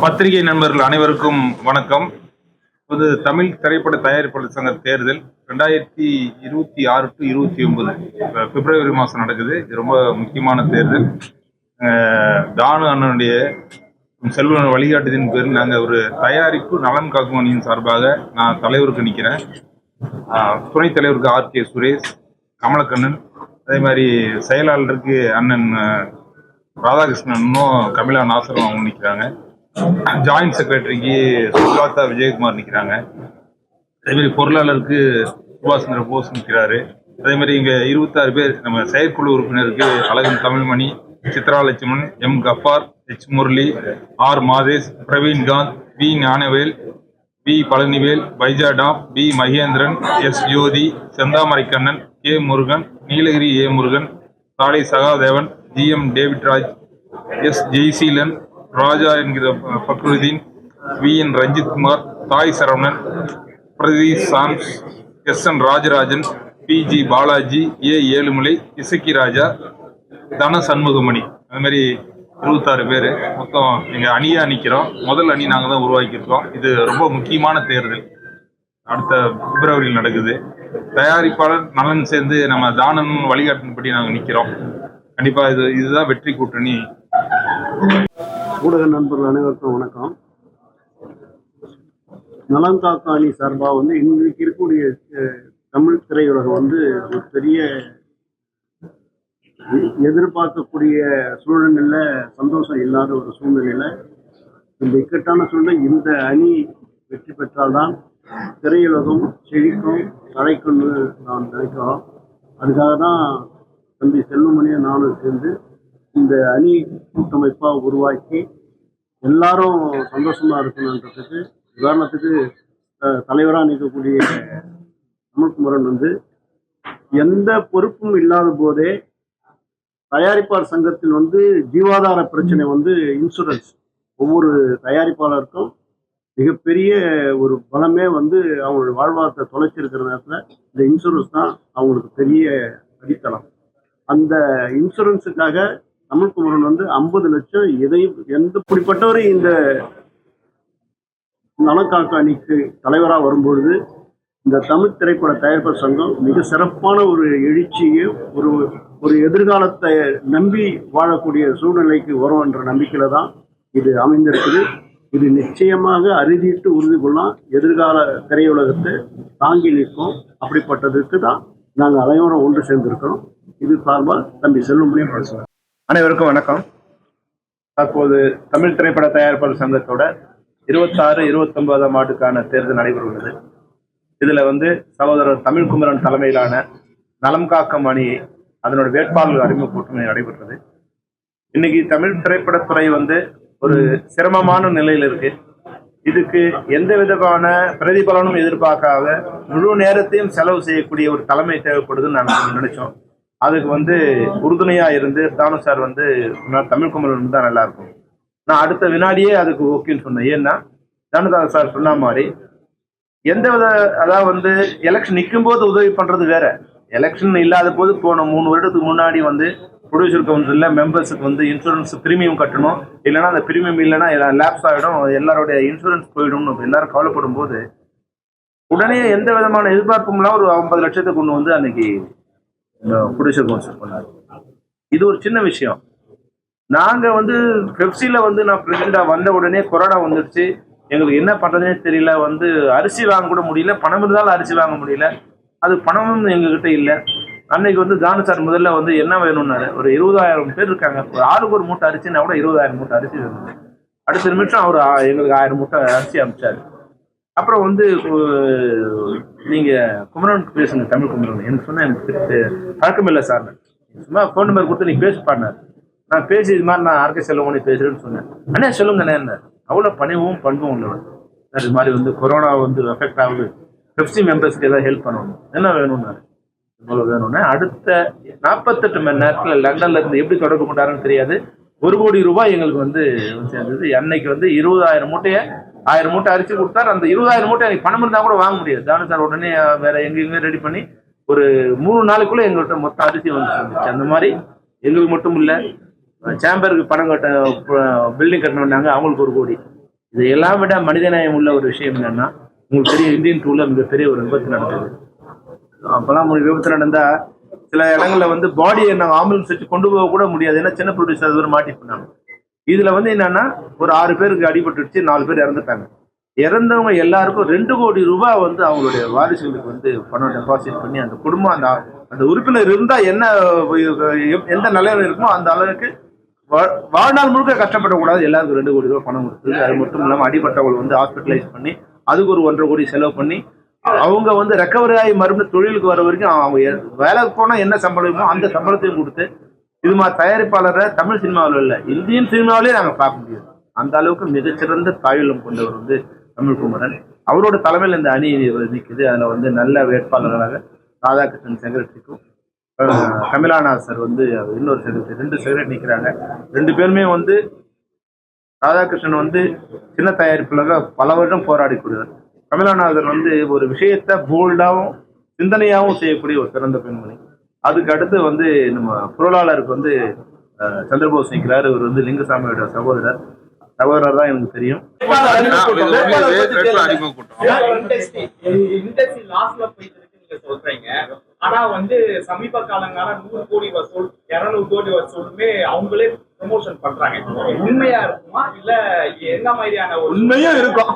பத்திரிகை நண்பர்கள் அனைவருக்கும் வணக்கம். இப்போது தமிழ் திரைப்பட தயாரிப்பாளர் சங்க தேர்தல் 2026 to 29 பிப்ரவரி மாதம் நடக்குது. இது ரொம்ப முக்கியமான தேர்தல். தானு அண்ணனுடைய செல்வன் வழிகாட்டுதின் பேரில் நாங்கள் ஒரு தயாரிப்பு நலன் காக்கும் அணியின் சார்பாக நான் தலைவருக்கு நிற்கிறேன். துணைத் தலைவருக்கு ஆர்.கே. சுரேஷ், கமலக்கண்ணன், அதே மாதிரி செயலாளருக்கு அண்ணன் ராதாகிருஷ்ணனும் கமிலா நாசரும் அவங்க நிற்கிறாங்க. ஜாயிண்ட் செக்ரட்டரிக்கு சுஜாதா விஜயகுமார் நிற்கிறாங்க. அதேமாதிரி பொருளாளருக்கு சுபாஷ் சந்திர போஸ் நிற்கிறாரு. அதே மாதிரி இங்கே 26 பேர் நம்ம செயற்குழு உறுப்பினருக்கு Azhagan Tamilmani, Chitra Lakshmanan, M Gaffar, H Murali, R Madhesh, Praveenkanth, V Gnanavel, V Palanivel, பைஜாடாம், P Mahendran, S Jothi, Senthamaraikannan, K Murugan, Nilgiri A Murugan, Salai Sahadevan, G M Davidraj, S Jeyaseelan, Raja என்கிற Bakrudeen, V N Ranjithkumar, Thai Saravanan, Pradeesh Sams, S N Rajarajan, P G Balaji, A Ezhumalai, Isakki Raja, Dhana Shanmugamani, அது மாதிரி 26 பேர் மொத்தம் எங்கள் அணியாக நிற்கிறோம். முதல் அணி நாங்கள் தான் உருவாக்கியிருக்கோம். இது ரொம்ப முக்கியமான தேர்தல். அடுத்த பிப்ரவரியில் நடக்குது. தயாரிப்பாளர் நலன் சேர்ந்து நம்ம தானன் வழிகாட்டின்படி நாங்கள் நிற்கிறோம். கண்டிப்பாக இதுதான் வெற்றி கூட்டணி. ஊடக நண்பர்கள் அனைவருக்கும் வணக்கம். நலன் காக்கும் அணி சார்பாக இன்றைக்கு இருக்கக்கூடிய தமிழ் திரையுலகம் ஒரு பெரிய எதிர்பார்க்கக்கூடிய சூழ்நிலையில் சந்தோஷம் இல்லாத ஒரு சூழ்நிலையில் இந்த இக்கட்டான சூழ்நிலை இந்த அணி வெற்றி பெற்றால்தான் திரையுலகம் செழிக்கும் தழைக்கும்னு நாம் நினைக்கிறோம். அதுக்காக தான் தம்பி செல்வமணியை நானும் சேர்ந்து இந்த அணி கூட்டமைப்பாக உருவாக்கி எல்லாரும் சந்தோஷமாக இருக்கணுன்றதுக்கு உதாரணத்துக்கு தலைவராக நிற்கக்கூடிய தமிழ்குமரன் எந்த பொறுப்பும் இல்லாத போதே தயாரிப்பாளர் சங்கத்தில் ஜீவாதார பிரச்சனை இன்சூரன்ஸ் ஒவ்வொரு தயாரிப்பாளருக்கும் மிகப்பெரிய ஒரு பலமே அவங்களுடைய வாழ்வாதாரத்தை தொலைச்சிருக்கிற நேரத்தில் இந்த இன்சூரன்ஸ் தான் அவங்களுக்கு பெரிய அடித்தளம். அந்த இன்சூரன்ஸுக்காக தமிழ்குமரன் 50 லட்சம் எந்த இப்படிப்பட்டவர் இந்த நலக்காக்க அணிக்கு தலைவராக வரும்பொழுது இந்த தமிழ் திரைப்பட தயாரிப்பாளர் சங்கம் மிக சிறப்பான ஒரு எழுச்சியை ஒரு எதிர்காலத்தை நம்பி வாழக்கூடிய சூழ்நிலைக்கு வரும் என்ற நம்பிக்கையில தான் இது அமைந்திருக்குது. இது நிச்சயமாக அறுதிட்டு உறுதி கொள்ளலாம் எதிர்கால திரையுலகத்தை தாங்கி நிற்கும். அப்படிப்பட்டதுக்கு தான் நாங்கள் அனைவரும் ஒன்று சேர்ந்திருக்கிறோம். இது சார்பாக தம்பி செல்வமணியும் பேசுகிறேன். அனைவருக்கும் வணக்கம். தற்போது தமிழ் திரைப்பட தயாரிப்பாளர் சங்கத்தோட 26, 29ஆம் ஆண்டுக்கான தேர்தல் நடைபெற உள்ளது. இதுல சகோதரர் தமிழ்குமரன் தலைமையிலான நலம் காக்கும் அணி அதனோட வேட்பாளர் அறிமுக கூட்டணி நடைபெற்றது. இன்னைக்கு தமிழ் திரைப்படத்துறை ஒரு சிரமமான நிலையில் இருக்கு. இதுக்கு எந்த விதமான பிரதிபலனும் எதிர்பார்க்காத முழு நேரத்தையும் செலவு செய்யக்கூடிய ஒரு தலைமை தேவைப்படுதுன்னு நாங்கள் நினைச்சோம். அதுக்கு உறுதுணையா இருந்து தானு சார் தமிழ்குமரன் தான் நல்லா இருக்கும். நான் அடுத்த வினாடியே அதுக்கு ஓகேன்னு சொன்னேன். ஏன்னா தானுதாஸ் சார் சொன்ன மாதிரி எந்த வித அதாவது எலெக்ஷன் நிற்கும் போது உதவி பண்றது வேற, எலெக்ஷன் இல்லாத போது போன 3 வருடத்துக்கு முன்னாடி ப்ரொடியூசர் கவுன்சிலில் மெம்பர்ஸுக்கு இன்சூரன்ஸ் பிரீமியம் கட்டணும், இல்லைன்னா அந்த பிரீமியம் இல்லைன்னா லேப்ஸ் ஆகிடும், எல்லாருடைய இன்சூரன்ஸ் போயிடும்னு எல்லாரும் கவலைப்படும் போது உடனே எந்த விதமான எதிர்பார்ப்பும்லாம் ஒரு 50 லட்சத்தை கொண்டு அன்னைக்கு ப்ரொடியூசர் கவுன்சில் பண்ணாரு. இது ஒரு சின்ன விஷயம். நாங்கள் பெப்சியில் நான் பிரசிடண்டாக வந்த உடனே கொரோனா வந்துடுச்சு. எங்களுக்கு என்ன பண்ணுறதுனே தெரியல. அரிசி வாங்க கூட முடியல, பணம் இருந்தாலும் அரிசி வாங்க முடியல. அது பணமும் எங்ககிட்ட இல்லை. அன்னைக்கு தானு சார் முதல்ல என்ன வேணும்னாரு. ஒரு 20,000 பேர் இருக்காங்க, ஒரு ஆளுக்கு ஒரு மூட்டை அரிசினா கூட 20,000 மூட்டை அரிசி வேணும். அடுத்த நிமிஷம் அவர் எங்களுக்கு 1000 மூட்டை அரிசி அனுப்பிச்சாரு. அப்புறம் நீங்கள் குமரன் பேசுங்க, தமிழ் குமரன் எனக்கு சொன்னால் எனக்கு பழக்கம் இல்லை சார். சும்மா ஃபோன் நம்பர் கொடுத்து நீங்கள் பேசி பாடினார். நான் பேசி இது மாதிரி நான் ஆர்கே செல்வமணி பேசுகிறேன்னு சொன்னேன். அண்ணே சொல்லுங்கண்ணே, என்ன அவ்வளோ பணிவும் பண்பும் உள்ளவன் சார். இது மாதிரி கொரோனா எஃபெக்ட் ஆகுது, பெப்சி மெம்பர்ஸ்க்கு ஏதாவது ஹெல்ப் பண்ணணும், என்ன வேணும்னாரு. இவ்வளோ வேணும்னா அடுத்த 48 மணி நேரத்தில் லண்டன்ல இருந்து எப்படி தொடர்பு கொண்டாருன்னு தெரியாது, 1 கோடி ரூபாய் எங்களுக்கு சேர்ந்தது. அன்னைக்கு 20,000 மூட்டையை 1000 மூட்டை அரிசி கொடுத்தாரு. அந்த 20,000 மூட்டை எனக்கு பணம் இருந்தால் கூட வாங்க முடியாது. தானு சார் உடனே வேற எங்கேயுமே ரெடி பண்ணி ஒரு 3 நாளுக்குள்ள எங்கள்கிட்ட மொத்தம் அரிசி வந்துச்சு. அந்த மாதிரி எங்களுக்கு மட்டும் இல்லை, சேம்பருக்கு பணம் கட்ட பில்டிங் கட்டணும்னாங்க, அவங்களுக்கு 1 கோடி. இதையெல்லாம் விட மனிதநேயம் உள்ள ஒரு விஷயம் என்னன்னா, உங்களுக்கு பெரிய இந்தியன் டூர்ல மிகப்பெரிய ஒரு விபத்து நடந்தது. அப்பெல்லாம் உங்களுக்கு விபத்து நடந்தா சில இடங்கள்ல வந்து பாடியை நாங்கள் ஆம்புலன்ஸ் வச்சு கொண்டு போக கூட முடியாது, ஏன்னா சின்ன ப்ரொடியூசர் ஒரு மாட்டிப்போனாங்க. இதுல வந்து என்னன்னா ஒரு 6 பேருக்கு அடிபட்டுருச்சு, 4 பேர் இறந்துட்டாங்க. இறந்தவங்க எல்லாருக்கும் 2 கோடி ரூபாய் வந்து அவங்களுடைய வாரிசுகளுக்கு வந்து பணம் டெபாசிட் பண்ணி அந்த குடும்பம் அந்த உறுப்பினர் இருந்தா என்ன எந்த நிலையில இருக்குமோ அந்த அளவுக்கு வாழ்நாள் முழுக்க கஷ்டப்படக்கூடாது, எல்லாருக்கும் 2 கோடி ரூபாய் பணம் கொடுத்தது. அது மட்டும் இல்லாமல் அடிபட்டவங்களை வந்து ஹாஸ்பிட்டலைஸ் பண்ணி அதுக்கு ஒரு 1.5 கோடி செலவு பண்ணி அவங்க வந்து ரெக்கவரி ஆகி மறுபடியும் தொழிலுக்கு வர வரைக்கும் அவங்க வேலைக்கு போனா என்ன சம்பளமோ அந்த சம்பளத்தையும் கொடுத்து, இது மாதிரி தயாரிப்பாளரை தமிழ் சினிமாவில் இல்லை இந்தியன் சினிமாவிலே நாங்கள் பார்க்க முடியாது. அந்த அளவுக்கு மிகச்சிறந்த தாயுள்ளம் கொண்டவர் வந்து தமிழ் குமரன். அவரோட தலைமையில் இந்த அணி நிற்குது. அதில் வந்து நல்ல வேட்பாளர்களாக ராதாகிருஷ்ணன் செக்ரட்டரிக்கும், கமலாநாத் சார் வந்து இன்னொரு செக்ரட்டரி, 2 செக்ரட்டரி நிற்கிறாங்க. 2 பேருமே வந்து ராதாகிருஷ்ணன் வந்து சின்ன தயாரிப்பாளராக பல வருடம் போராடிக்கூடியவர். கமலாநாதன் வந்து ஒரு விஷயத்தை போல்டாகவும் சிந்தனையாகவும் செய்யக்கூடிய ஒரு சிறந்த பெண்மணி. அதுக்கு அடுத்து வந்து நம்ம பொருளாளருக்கு வந்து சந்திரபோஸ் நிற்கிறார். இவர் வந்து லிங்கசாமியோட சகோதரர் தான் எனக்கு தெரியும். சொல்றீங்க, ஆனா வந்து சமீப காலங்கால 100 கோடி வசூல் 200 கோடி வசூலுமே அவங்களே ப்ரமோஷன் பண்றாங்க. உண்மையா இருக்குமா இல்ல என்ன மாதிரியான உண்மையும் இருக்கும்.